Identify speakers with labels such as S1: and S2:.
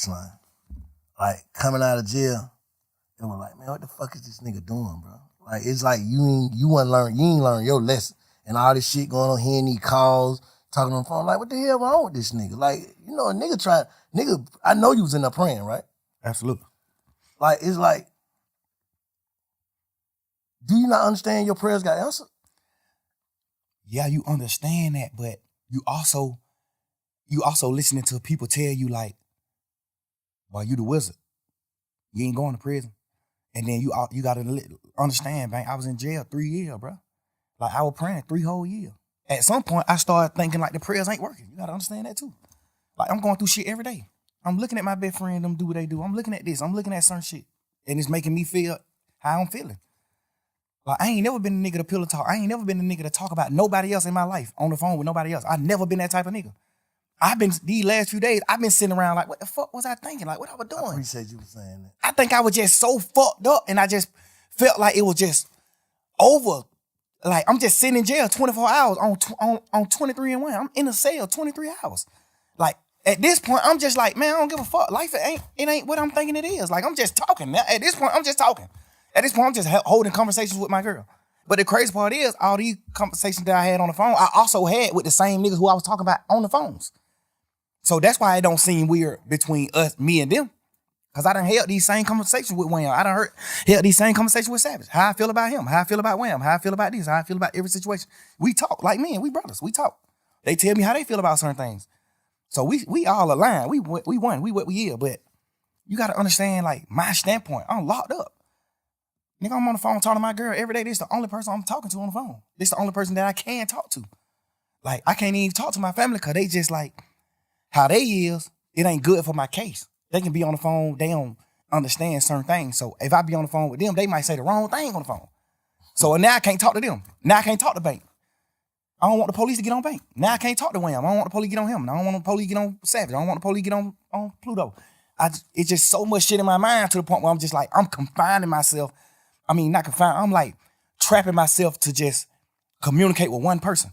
S1: son. Like, coming out of jail, it was like, man, what the fuck is this nigga doing, bro? Like, it's like you ain't learn your lesson. And all this shit going on, hearing these calls, talking on the phone, like, what the hell wrong with this nigga? Like, you know, a nigga, I know you was in there praying, right?
S2: Absolutely.
S1: Like, it's like, do you not understand your prayers got answered?
S2: Yeah, you understand that, but you also listening to people tell you like, well, you the wizard. You ain't going to prison. And then you gotta understand, man, I was in jail 3 years, bro. Like, I was praying 3 whole years. At some point, I started thinking like the prayers ain't working. You gotta understand that too. Like, I'm going through shit every day. I'm looking at my best friend, them do what they do. I'm looking at this. I'm looking at certain shit. And it's making me feel how I'm feeling. Like, I ain't never been a nigga to pillow talk. I ain't never been a nigga to talk about nobody else in my life on the phone with nobody else. I never been that type of nigga. These last few days, I've been sitting around like, what the fuck was I thinking? Like, what I was doing?
S1: I appreciate you for saying that.
S2: I think I was just so fucked up, and I just felt like it was just over. Like, I'm just sitting in jail 24 hours on 23 and 1. I'm in a cell 23 hours. Like, at this point, I'm just like, man, I don't give a fuck. Life it ain't what I'm thinking it is. Like, I'm just talking. At this point, I'm just talking. At this point, I'm just holding conversations with my girl. But the crazy part is, all these conversations that I had on the phone, I also had with the same niggas who I was talking about on the phones. So that's why it don't seem weird between us, me and them. Because I done held these same conversations with Wham. I done held these same conversations with Savage. How I feel about him, how I feel about Wham, how I feel about this, how I feel about every situation. We talk like men, we brothers, we talk. They tell me how they feel about certain things. So we all aligned. We won, we what we is. But you got to understand, like, my standpoint, I'm locked up. Nigga, I'm on the phone talking to my girl every day. This is the only person I'm talking to on the phone. This is the only person that I can talk to. Like, I can't even talk to my family because they just like, how they is, it ain't good for my case. They can be on the phone, they don't understand certain things. So if I be on the phone with them, they might say the wrong thing on the phone. So now I can't talk to them. Now I can't talk to Bank. I don't want the police to get on Bank. Now I can't talk to Wham. I don't want the police to get on him. I don't want the police to get on Savage. I don't want the police to get on Pluto. It's just so much shit in my mind to the point where I'm just like, I'm confining myself. I mean, not confined. I'm like trapping myself to just communicate with one person.